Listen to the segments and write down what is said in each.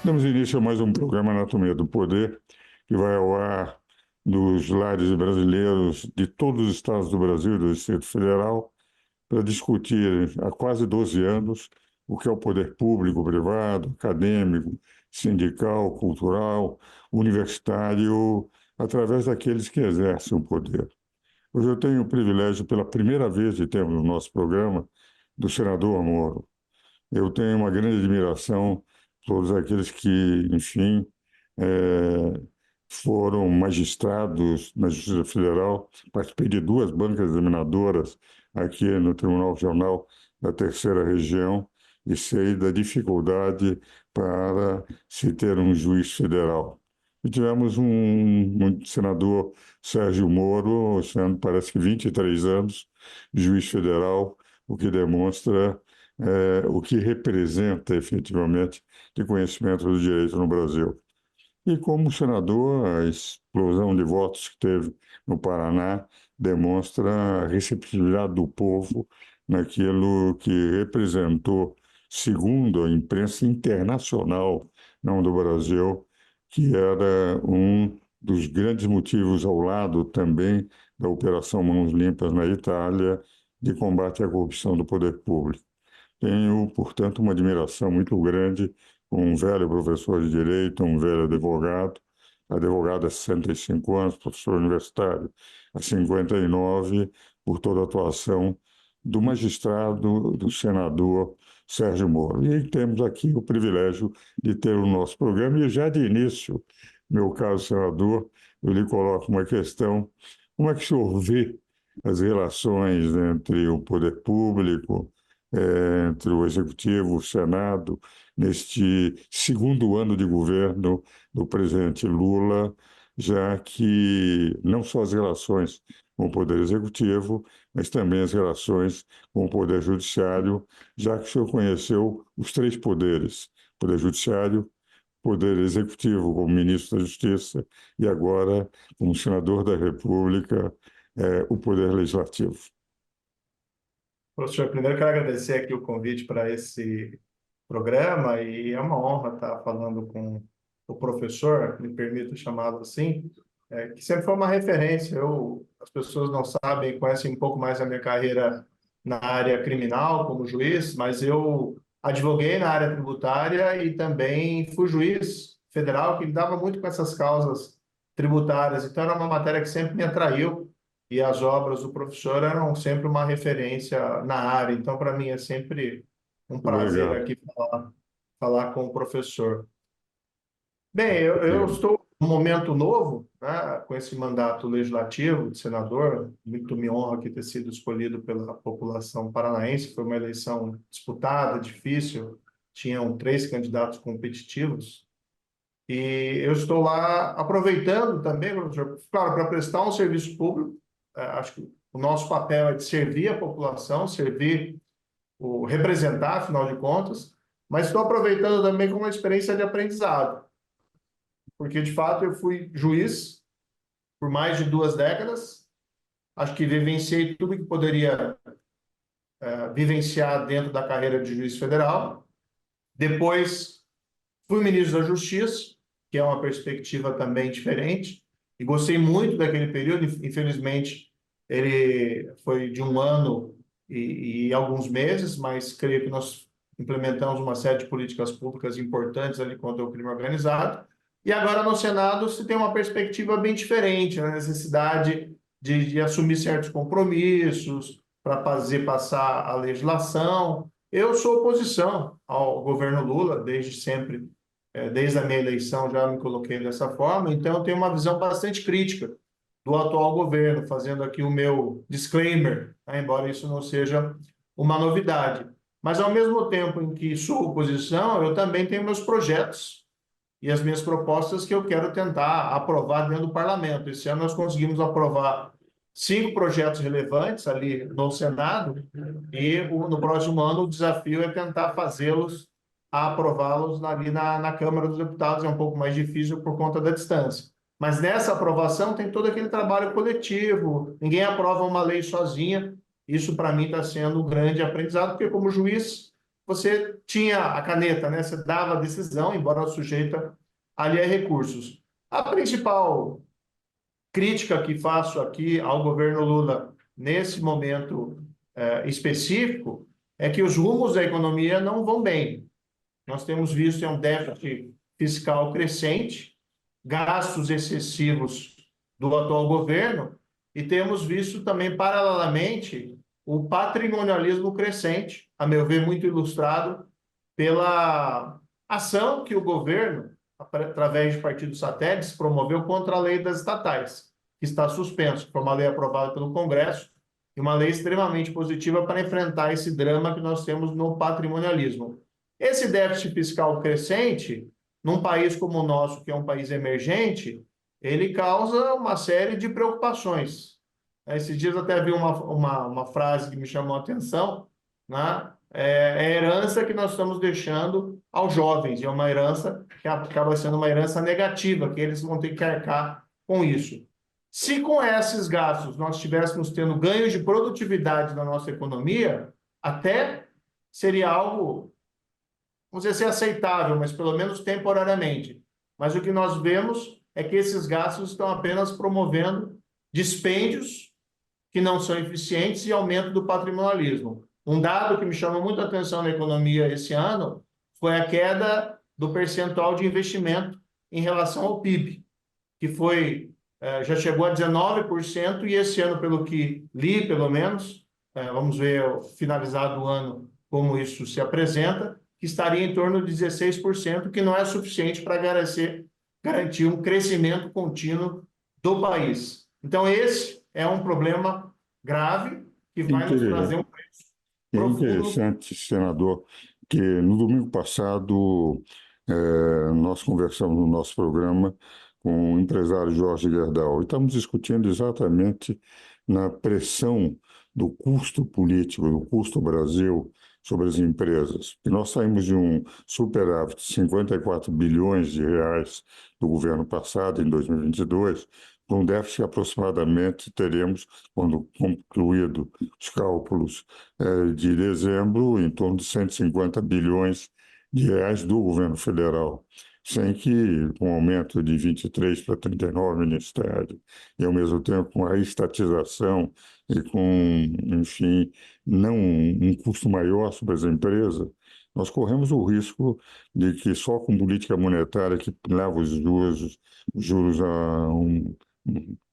Damos início a mais um programa Anatomia do Poder, que vai ao ar nos lares brasileiros de todos os estados do Brasil e do Distrito Federal, para discutir há quase 12 anos o que é o poder público, privado, acadêmico, sindical, cultural, universitário, através daqueles que exercem o poder. Hoje eu tenho o privilégio, pela primeira vez de termos no nosso programa, do senador Moro. Eu tenho uma grande admiração por todos aqueles que, enfim, eh, foram magistrados na Justiça Federal. Participei de duas bancas examinadoras aqui no Tribunal Regional da Terceira Região e sei da dificuldade para se ter um juiz federal. E tivemos um senador, Sérgio Moro, sendo, parece que 23 anos, juiz federal, o que demonstra o que representa efetivamente de conhecimento do direito no Brasil. E como senador, a explosão de votos que teve no Paraná demonstra a receptividade do povo naquilo que representou, segundo a imprensa internacional, não do Brasil, que era um dos grandes motivos, ao lado também da Operação Mãos Limpas na Itália, de combate à corrupção do poder público. Tenho, portanto, uma admiração muito grande com um velho professor de direito, um velho advogado há 65 anos, professor universitário há 59, por toda a atuação do magistrado, do senador Sérgio Moro. E temos aqui o privilégio de ter o nosso programa, e já de início, meu caro senador, eu lhe coloco uma questão: como é que o senhor vê as relações entre o poder público, entre o Executivo, o Senado, neste segundo ano de governo do presidente Lula, já que não só as relações com o Poder Executivo, mas também as relações com o Poder Judiciário, já que o senhor conheceu os três poderes: Poder Judiciário, Poder Executivo como ministro da Justiça e agora, como senador da República, o Poder Legislativo. Professor, primeiro quero agradecer aqui o convite para esse programa e é uma honra estar falando com o professor, me permito chamá-lo assim, que sempre foi uma referência. As pessoas não sabem, conhecem um pouco mais a minha carreira na área criminal como juiz, mas eu advoguei na área tributária e também fui juiz federal que lidava muito com essas causas tributárias. Então era uma matéria que sempre me atraiu e as obras do professor eram sempre uma referência na área. Então, para mim, é sempre um prazer Obrigado. aqui falar com o professor. Bem, eu estou num momento novo, né, com esse mandato legislativo de senador. Muito me honra aqui ter sido escolhido pela população paranaense. Foi uma eleição disputada, difícil. Tinham 3 candidatos competitivos. E eu estou lá aproveitando também, professor, claro, para prestar um serviço público. Acho que o nosso papel é de servir a população, representar, afinal de contas, mas estou aproveitando também como uma experiência de aprendizado, porque, de fato, eu fui juiz por mais de 2 décadas, acho que vivenciei tudo que poderia vivenciar dentro da carreira de juiz federal. Depois, fui ministro da Justiça, que é uma perspectiva também diferente, e gostei muito daquele período. Infelizmente, ele foi de 1 ano e alguns meses, mas creio que nós implementamos uma série de políticas públicas importantes ali contra o crime organizado. E agora no Senado se tem uma perspectiva bem diferente, a necessidade de assumir certos compromissos para fazer passar a legislação. Eu sou oposição ao governo Lula desde sempre. Desde a minha eleição já me coloquei dessa forma, então eu tenho uma visão bastante crítica do atual governo, fazendo aqui o meu disclaimer, né, embora isso não seja uma novidade. Mas, ao mesmo tempo em que sou oposição, eu também tenho meus projetos e as minhas propostas que eu quero tentar aprovar dentro do parlamento. Esse ano nós conseguimos aprovar 5 projetos relevantes ali no Senado e no próximo ano o desafio é tentar aprová-los ali na Câmara dos Deputados. É um pouco mais difícil por conta da distância. Mas nessa aprovação tem todo aquele trabalho coletivo, ninguém aprova uma lei sozinha. Isso, para mim, está sendo um grande aprendizado, porque como juiz, você tinha a caneta, né? Você dava a decisão, embora sujeita ali a recursos. A principal crítica que faço aqui ao governo Lula nesse momento específico é que os rumos da economia não vão bem. Nós temos visto um déficit fiscal crescente, gastos excessivos do atual governo, e temos visto também, paralelamente, o patrimonialismo crescente, a meu ver, muito ilustrado pela ação que o governo, através de partidos satélites, promoveu contra a lei das estatais, que está suspenso. Foi uma lei aprovada pelo Congresso e uma lei extremamente positiva para enfrentar esse drama que nós temos no patrimonialismo. Esse déficit fiscal crescente, num país como o nosso, que é um país emergente, ele causa uma série de preocupações. Esses dias até vi uma frase que me chamou a atenção, né? É a herança que nós estamos deixando aos jovens, e é uma herança que acaba sendo uma herança negativa, que eles vão ter que arcar com isso. Se com esses gastos nós estivéssemos tendo ganhos de produtividade na nossa economia, até seria algo, vamos dizer assim, aceitável, mas pelo menos temporariamente. Mas o que nós vemos é que esses gastos estão apenas promovendo dispêndios que não são eficientes e aumento do patrimonialismo. Um dado que me chamou muito a atenção na economia esse ano foi a queda do percentual de investimento em relação ao PIB, que foi, já chegou a 19%, e esse ano, pelo que li, pelo menos, vamos ver finalizado o ano como isso se apresenta, que estaria em torno de 16%, que não é suficiente para garantir um crescimento contínuo do país. Então, esse é um problema grave que vai nos trazer um preço É profundo. interessante, senador, que no domingo passado nós conversamos no nosso programa com o empresário Jorge Gerdau e estamos discutindo exatamente na pressão do custo político, do custo Brasil sobre as empresas. E nós saímos de um superávit de 54 bilhões de reais do governo passado, em 2022, com um déficit que aproximadamente teremos, quando concluído os cálculos de dezembro, em torno de 150 bilhões de reais do governo federal, sem que, com o aumento de 23 para 39 ministérios, e ao mesmo tempo com a estatização e com, enfim, não um custo maior sobre as empresas, nós corremos o risco de que só com política monetária que leva os juros a um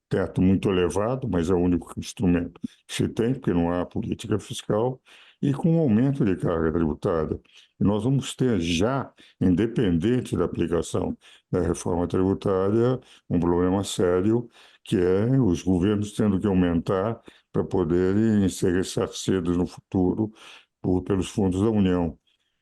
teto muito elevado, mas é o único instrumento que se tem, porque não há política fiscal, e com um aumento de carga tributária. E nós vamos ter já, independente da aplicação da reforma tributária, um problema sério, que é os governos tendo que aumentar para poderem ser ressarcidos no futuro pelos fundos da União.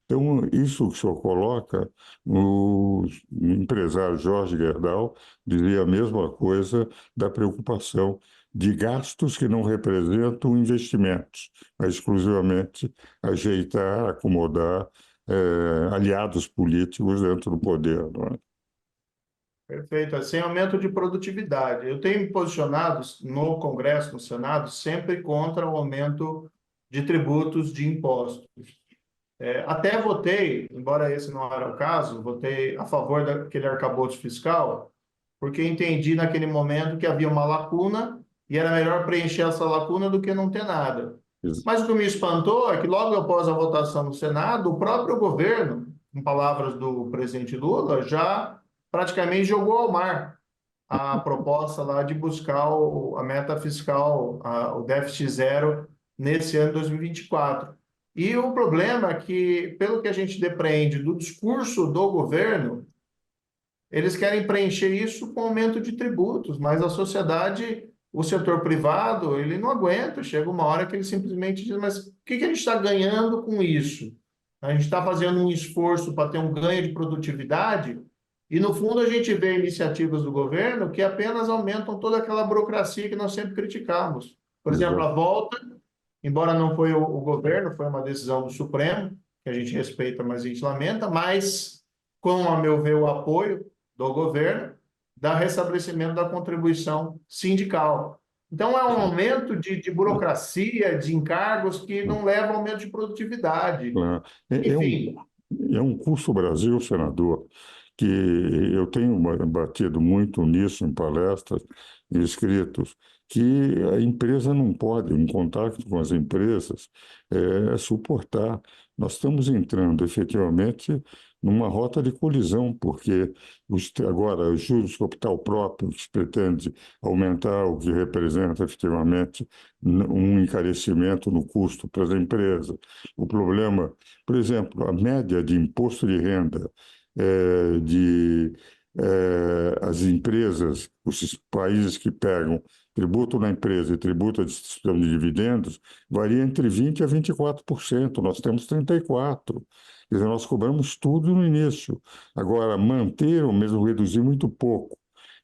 Então, isso que o senhor coloca, o empresário Jorge Gerdau dizia a mesma coisa da preocupação de gastos que não representam investimentos, mas exclusivamente ajeitar, acomodar aliados políticos dentro do poder, não é? Perfeito, sem aumento de produtividade. Eu tenho me posicionado no Congresso, no Senado, sempre contra o aumento de tributos, de impostos. Até votei, embora esse não era o caso, votei a favor daquele arcabouço fiscal, porque entendi naquele momento que havia uma lacuna e era melhor preencher essa lacuna do que não ter nada. Mas o que me espantou é que logo após a votação no Senado, o próprio governo, em palavras do presidente Lula, já praticamente jogou ao mar a proposta lá de buscar a meta fiscal, o déficit zero nesse ano de 2024. E o problema é que, pelo que a gente depreende do discurso do governo, eles querem preencher isso com aumento de tributos, mas a sociedade, o setor privado, ele não aguenta. Chega uma hora que ele simplesmente diz, mas o que a gente está ganhando com isso? A gente está fazendo um esforço para ter um ganho de produtividade e, no fundo, a gente vê iniciativas do governo que apenas aumentam toda aquela burocracia que nós sempre criticamos. Por exemplo, a volta, embora não foi o governo, foi uma decisão do Supremo, que a gente respeita, mas a gente lamenta, mas, com, a meu ver, o apoio do governo, da restabelecimento da contribuição sindical. Então, é um aumento de burocracia, de encargos que não leva ao aumento de produtividade. Claro. É Enfim, é um custo Brasil, senador, que eu tenho batido muito nisso em palestras e escritos, que a empresa não pode, em contato com as empresas, suportar. Nós estamos entrando efetivamente numa rota de colisão, porque agora os juros de capital próprio que se pretende aumentar, o que representa efetivamente um encarecimento no custo para as empresas. O problema, por exemplo, a média de imposto de renda de as empresas, os países que pegam tributo na empresa e tributo à distribuição de dividendos, varia entre 20% a 24%. Nós temos 34%. Quer dizer, nós cobramos tudo no início. Agora, manter ou mesmo reduzir muito pouco.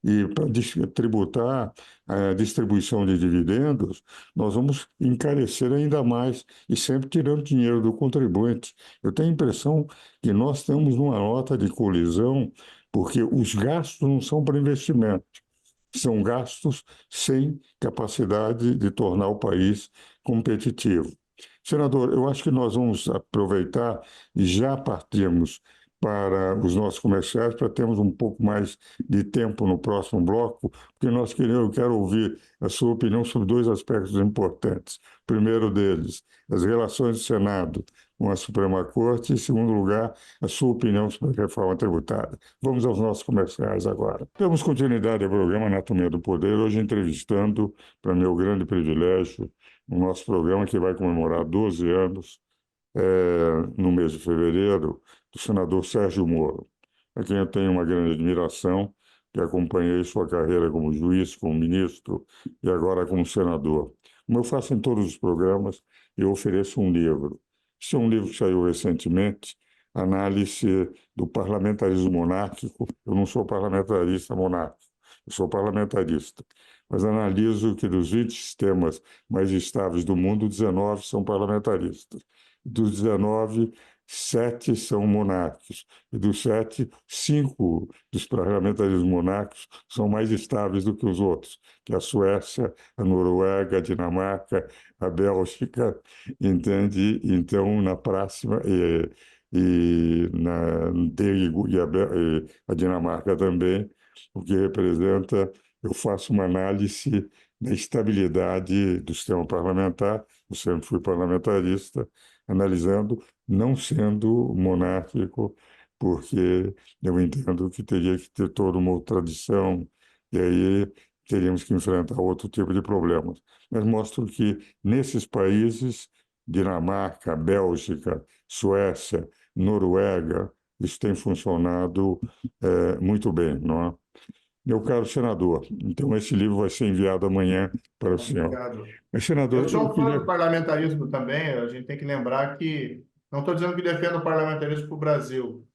E para tributar a distribuição de dividendos, nós vamos encarecer ainda mais e sempre tirando dinheiro do contribuinte. Eu tenho a impressão que nós estamos numa rota de colisão, porque os gastos não são para investimento, são gastos sem capacidade de tornar o país competitivo. Senador, eu acho que nós vamos aproveitar e já partimos para os nossos comerciais para termos um pouco mais de tempo no próximo bloco, porque eu quero ouvir a sua opinião sobre dois aspectos importantes. O primeiro deles, as relações do Senado com a Suprema Corte, e, em segundo lugar, a sua opinião sobre a reforma tributária. Vamos aos nossos comerciais agora. Temos continuidade ao programa Anatomia do Poder, hoje entrevistando, para meu grande privilégio, o nosso programa que vai comemorar 12 anos no mês de fevereiro, do senador Sérgio Moro, a quem eu tenho uma grande admiração, que acompanhei sua carreira como juiz, como ministro e agora como senador. Como eu faço em todos os programas, eu ofereço um livro. Esse é um livro que saiu recentemente, Análise do Parlamentarismo Monárquico. Eu não sou parlamentarista monárquico, eu sou parlamentarista, mas analiso que dos 20 sistemas mais estáveis do mundo, 19 são parlamentaristas. Dos 19, 7 são monárquicos. E dos 7, 5 dos parlamentarismos monárquicos são mais estáveis do que os outros, que é a Suécia, a Noruega, a Dinamarca, a Bélgica, entende? Então, na próxima, e a Dinamarca também, o que representa, eu faço uma análise da estabilidade do sistema parlamentar, eu sempre fui parlamentarista, analisando, não sendo monárquico, porque eu entendo que teria que ter toda uma outra tradição, e aí teríamos que enfrentar outro tipo de problemas. Mas mostro que nesses países, Dinamarca, Bélgica, Suécia, Noruega, isso tem funcionado muito bem, não é? Meu caro senador, então esse livro vai ser enviado amanhã para o senhor. obrigado. Mas, Eu senador, sou eu um fã do queria. parlamentarismo também. A gente tem que lembrar que não estou dizendo que defendo o parlamentarismo para o Brasil.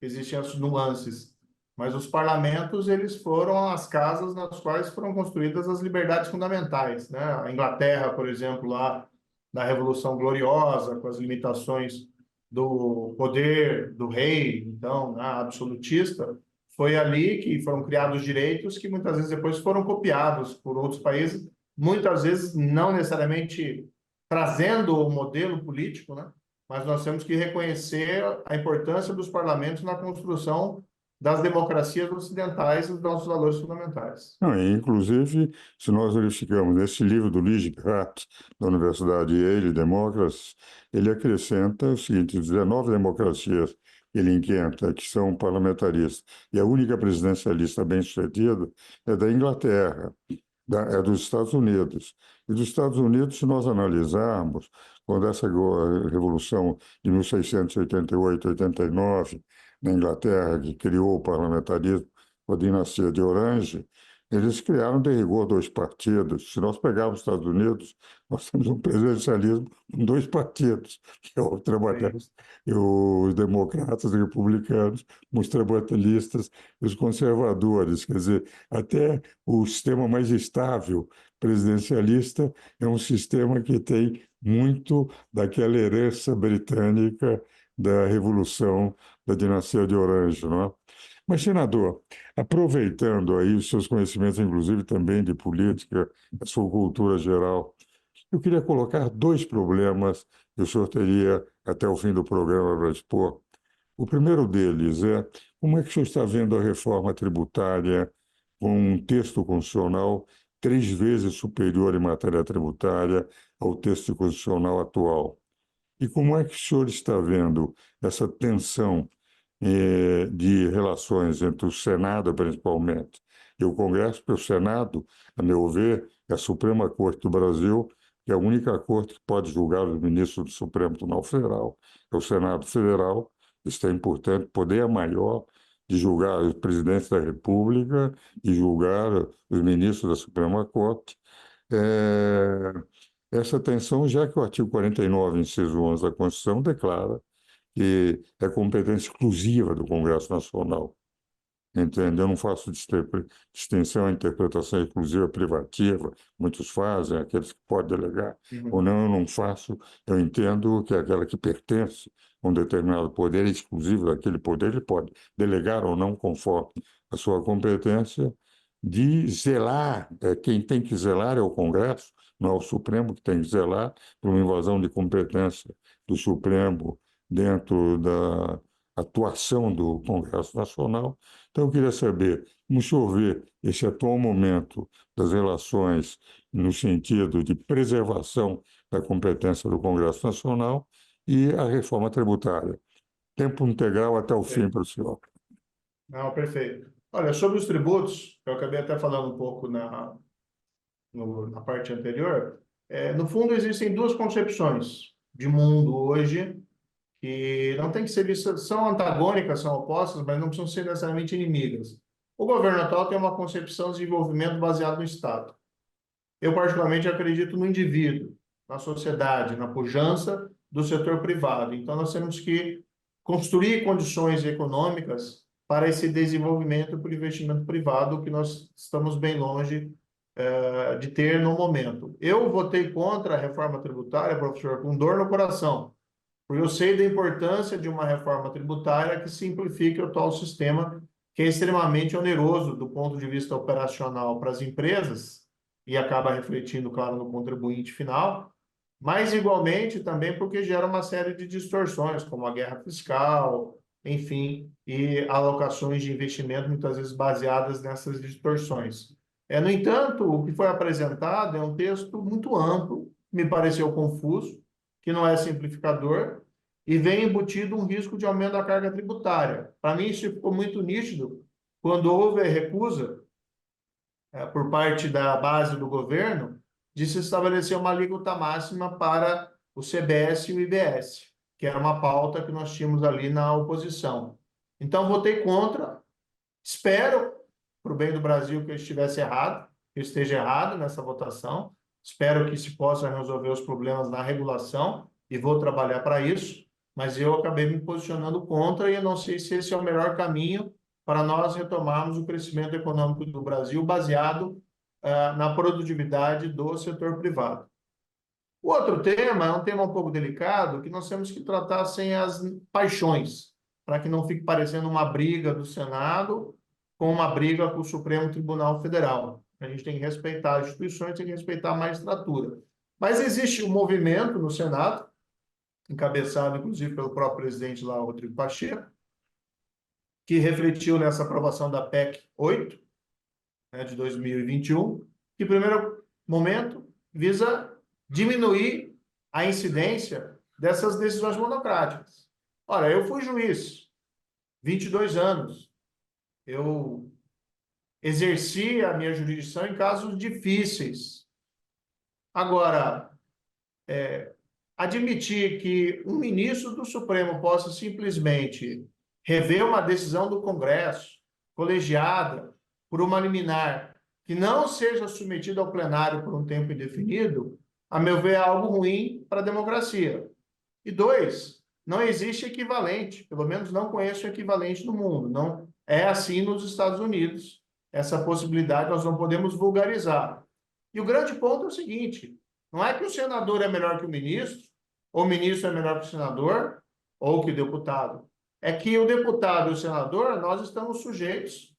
Existem as nuances, mas os parlamentos eles foram as casas nas quais foram construídas as liberdades fundamentais, né? A Inglaterra, por exemplo, lá na Revolução Gloriosa, com as limitações do poder do rei, então, né, absolutista, foi ali que foram criados direitos que muitas vezes depois foram copiados por outros países, muitas vezes não necessariamente trazendo o modelo político, né? Mas nós temos que reconhecer a importância dos parlamentos na construção das democracias ocidentais e dos nossos valores fundamentais. Não, e, inclusive, se nós verificamos nesse livro do Lee Hart, da Universidade Yale, Democracy, ele acrescenta o seguinte: 19 democracias que ele inquieta, que são parlamentaristas, e a única presidencialista bem-sucedida é da Inglaterra, é dos Estados Unidos. E dos Estados Unidos, se nós analisarmos, quando essa Revolução de 1688, 89, na Inglaterra, que criou o parlamentarismo, a dinastia de Orange, eles criaram de rigor dois partidos. Se nós pegarmos os Estados Unidos, nós temos um presidencialismo com dois partidos, que é o Sim. trabalhista, e os democratas, os republicanos, os trabalhistas e os conservadores. Quer dizer, até o sistema mais estável presidencialista é um sistema que tem muito daquela herança britânica da Revolução da dinastia de Orange, não é? Mas, senador, aproveitando aí os seus conhecimentos, inclusive também de política, a sua cultura geral, eu queria colocar dois problemas que o senhor teria até o fim do programa para expor. O primeiro deles é como é que o senhor está vendo a reforma tributária com um texto constitucional 3 vezes superior em matéria tributária ao texto constitucional atual? E como é que o senhor está vendo essa tensão de relações entre o Senado, principalmente, e o Congresso? Porque o Senado, a meu ver, é a Suprema Corte do Brasil, que é a única corte que pode julgar os ministros do Supremo Tribunal Federal. É o Senado Federal, isso tem, portanto, poder maior de julgar os presidentes da República e julgar os ministros da Suprema Corte. É, essa tensão, já que o artigo 49, inciso 11 da Constituição, declara que é competência exclusiva do Congresso Nacional. Entende? Eu não faço distinção entre interpretação exclusiva privativa, muitos fazem, aqueles que podem delegar ou não, eu não faço. Eu entendo que é aquela que pertence a um determinado poder exclusivo daquele poder, ele pode delegar ou não conforme a sua competência, de zelar. Quem tem que zelar é o Congresso, não é o Supremo que tem que zelar por uma invasão de competência do Supremo dentro da atuação do Congresso Nacional. Então, eu queria saber como o senhor vê esse atual momento das relações no sentido de preservação da competência do Congresso Nacional e a reforma tributária. Tempo integral até o fim para o senhor. Não, perfeito. Olha, sobre os tributos, eu acabei até falando um pouco na parte anterior. No fundo, existem duas concepções de mundo hoje que não tem que ser vistas, são antagônicas, são opostas, mas não precisam ser necessariamente inimigas. O governo atual tem uma concepção de desenvolvimento baseado no Estado. Eu, particularmente, acredito no indivíduo, na sociedade, na pujança do setor privado. Então, nós temos que construir condições econômicas para esse desenvolvimento por investimento privado, que nós estamos bem longe de ter no momento. Eu votei contra a reforma tributária, professor, com dor no coração, porque eu sei da importância de uma reforma tributária que simplifique o atual sistema, que é extremamente oneroso do ponto de vista operacional para as empresas e acaba refletindo, claro, no contribuinte final, mas igualmente também porque gera uma série de distorções, como a guerra fiscal, enfim, e alocações de investimento muitas vezes baseadas nessas distorções. No entanto, o que foi apresentado é um texto muito amplo, me pareceu confuso, que não é simplificador, e vem embutido um risco de aumento da carga tributária. Para mim, isso ficou muito nítido quando houve a recusa por parte da base do governo de se estabelecer uma alíquota máxima para o CBS e o IBS, que era uma pauta que nós tínhamos ali na oposição. Então, votei contra, espero, para o bem do Brasil, que eu estivesse errado, que eu esteja errado nessa votação, espero que se possa resolver os problemas na regulação e vou trabalhar para isso, mas eu acabei me posicionando contra e eu não sei se esse é o melhor caminho para nós retomarmos o crescimento econômico do Brasil baseado na produtividade do setor privado. O outro tema é um tema um pouco delicado que nós temos que tratar sem as paixões, para que não fique parecendo uma briga do Senado com uma briga com o Supremo Tribunal Federal. A gente tem que respeitar as instituições, tem que respeitar a magistratura. Mas existe um movimento no Senado, encabeçado inclusive pelo próprio presidente lá, Rodrigo Pacheco, que refletiu nessa aprovação da PEC 8, né, de 2021, que, em primeiro momento, visa diminuir a incidência dessas decisões monocráticas. Olha, eu fui juiz, 22 anos. Eu exerci a minha jurisdição em casos difíceis. Agora, admitir que um ministro do Supremo possa simplesmente rever uma decisão do Congresso, colegiada, por uma liminar, que não seja submetida ao plenário por um tempo indefinido, a meu ver, é algo ruim para a democracia. E dois, não existe equivalente, pelo menos não conheço equivalente no mundo, não é assim nos Estados Unidos, essa possibilidade nós não podemos vulgarizar. E o grande ponto é o seguinte, não é que o senador é melhor que o ministro, ou o ministro é melhor que o senador, ou que o deputado. é que o deputado e o senador, nós estamos sujeitos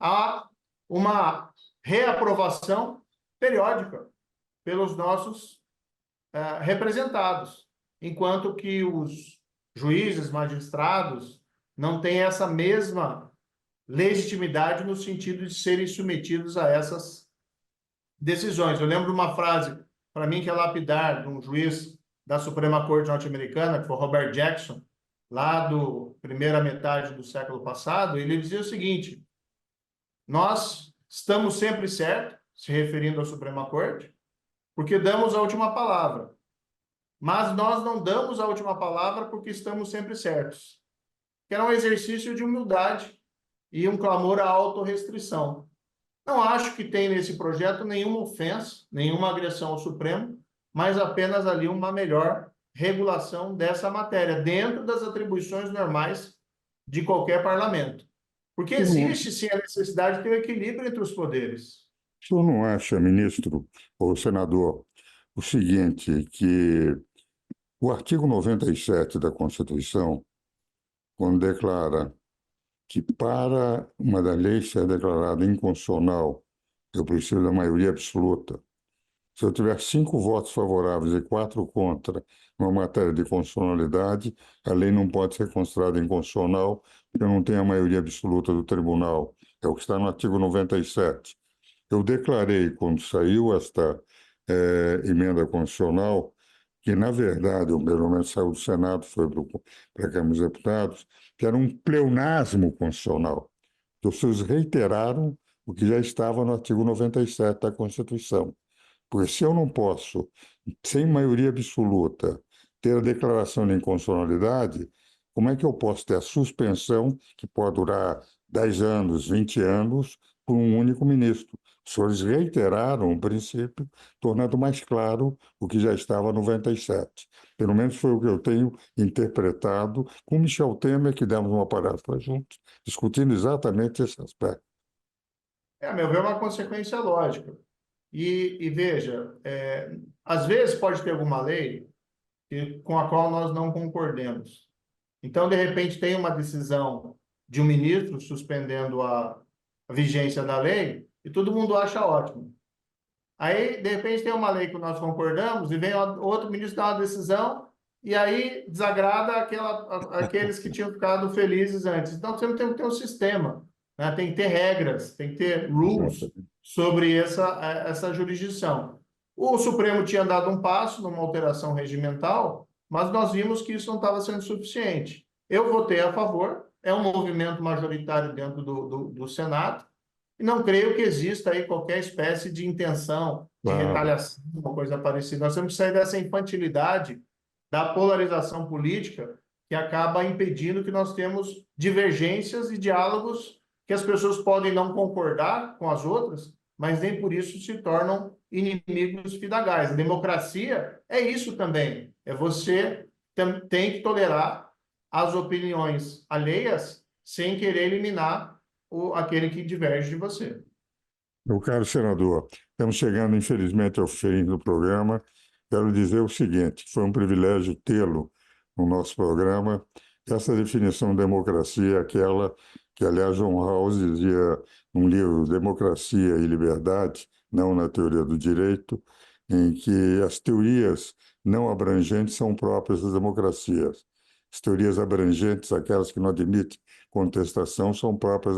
a uma reaprovação periódica pelos nossos representados, enquanto que os juízes, magistrados, não têm essa mesma legitimidade no sentido de serem submetidos a essas decisões. Eu lembro de uma frase, para mim, que é lapidar, de um juiz da Suprema Corte norte-americana, que foi Robert Jackson, lá do primeira metade do século passado. Ele dizia o seguinte: nós estamos sempre certos, se referindo à Suprema Corte, porque damos a última palavra. Mas nós não damos a última palavra porque estamos sempre certos. Que era um exercício de humildade e um clamor à autorrestrição. Não acho que tem nesse projeto nenhuma ofensa, nenhuma agressão ao Supremo, mas apenas ali uma melhor regulação dessa matéria, dentro das atribuições normais de qualquer parlamento. Porque existe, sim, a necessidade de ter um equilíbrio entre os poderes. O senhor não acha, ministro ou senador, o seguinte, que o artigo 97 da Constituição, quando declara que para uma das leis ser declarada inconstitucional, eu preciso da maioria absoluta. Se eu tiver 5 votos favoráveis e 4 contra uma matéria de constitucionalidade, a lei não pode ser considerada inconstitucional porque não tem a maioria absoluta do tribunal. É o que está no artigo 97. Eu declarei, quando saiu esta emenda constitucional, que, na verdade, o pelo menos saiu do Senado, foi para a Câmara dos Deputados, que era um pleonasmo constitucional. Então, vocês reiteraram o que já estava no artigo 97 da Constituição. Porque se eu não posso, sem maioria absoluta, ter a declaração de inconstitucionalidade, como é que eu posso ter a suspensão, que pode durar 10 anos, 20 anos, por um único ministro? Os senhores reiteraram o princípio, tornando mais claro o que já estava em 97. Pelo menos foi o que eu tenho interpretado com Michel Temer, que demos uma palestra juntos, discutindo exatamente esse aspecto. A meu ver, é uma consequência lógica. E veja, às vezes pode ter alguma lei com a qual nós não concordemos. Então, de repente, tem uma decisão de um ministro suspendendo a vigência da lei e todo mundo acha ótimo. Aí, de repente, tem uma lei que nós concordamos e vem outro ministro dar uma decisão e aí desagrada aqueles que tinham ficado felizes antes. Então, você tem que ter um sistema, né? Tem que ter regras, tem que ter rules sobre essa jurisdição. O Supremo tinha dado um passo numa alteração regimental, mas nós vimos que isso não estava sendo suficiente. Eu votei a favor, é um movimento majoritário dentro do Senado, e não creio que exista aí qualquer espécie de intenção de retaliação, uma coisa parecida. Nós temos que sair dessa infantilidade da polarização política que acaba impedindo que nós temos divergências e diálogos que as pessoas podem não concordar com as outras, mas nem por isso se tornam inimigos fidagais. A democracia é isso também. É você tem que tolerar as opiniões alheias sem querer eliminar aquele que diverge de você. Meu caro senador, estamos chegando, infelizmente, ao fim do programa. Quero dizer o seguinte: foi um privilégio tê-lo no nosso programa. Essa definição de democracia é aquela que, aliás, John Rawls dizia num livro, Democracia e Liberdade, não na teoria do direito, em que as teorias não abrangentes são próprias das democracias. As teorias abrangentes, aquelas que não admitem contestação, são próprias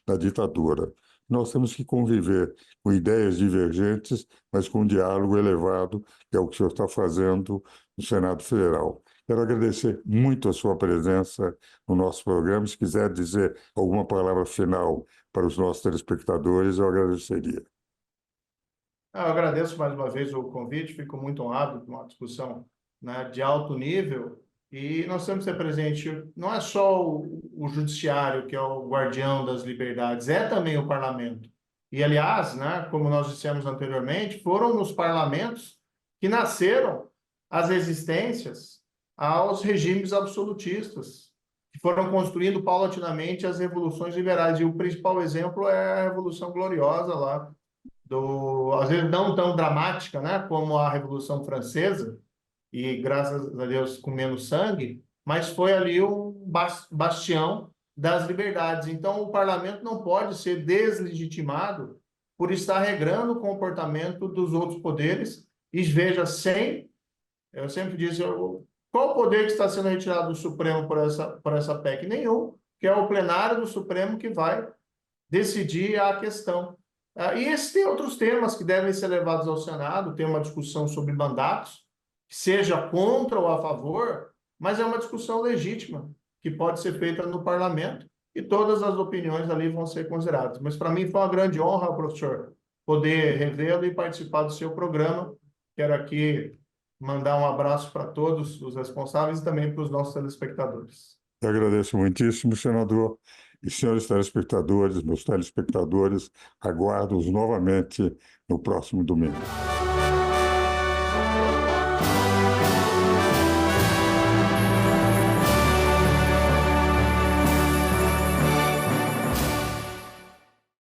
da ditadura. Nós temos que conviver com ideias divergentes, mas com um diálogo elevado, que é o que o senhor está fazendo no Senado Federal. Quero agradecer muito a sua presença no nosso programa. Se quiser dizer alguma palavra final para os nossos telespectadores, eu agradeceria. Eu agradeço mais uma vez o convite, fico muito honrado com uma discussão, né, de alto nível. E nós temos que ser presente, não é só o judiciário, que é o guardião das liberdades, é também o parlamento. E, aliás, né, como nós dissemos anteriormente, foram nos parlamentos que nasceram as resistências aos regimes absolutistas, que foram construindo paulatinamente as revoluções liberais. E o principal exemplo é a Revolução Gloriosa lá, às vezes não tão dramática, né, como a Revolução Francesa, e graças a Deus com menos sangue, mas foi ali bastião das liberdades. Então, o parlamento não pode ser deslegitimado por estar regrando o comportamento dos outros poderes. E veja, eu sempre disse, qual o poder que está sendo retirado do Supremo por essa PEC? Nenhum, que é o plenário do Supremo que vai decidir a questão. E existem outros temas que devem ser levados ao Senado, tem uma discussão sobre mandatos, seja contra ou a favor, mas é uma discussão legítima, que pode ser feita no parlamento, e todas as opiniões ali vão ser consideradas. Mas para mim foi uma grande honra, professor, poder revê-lo e participar do seu programa. Quero aqui mandar um abraço para todos os responsáveis e também para os nossos telespectadores. Eu agradeço muitíssimo, senador. E, senhores telespectadores, meus telespectadores, aguardo-os novamente no próximo domingo.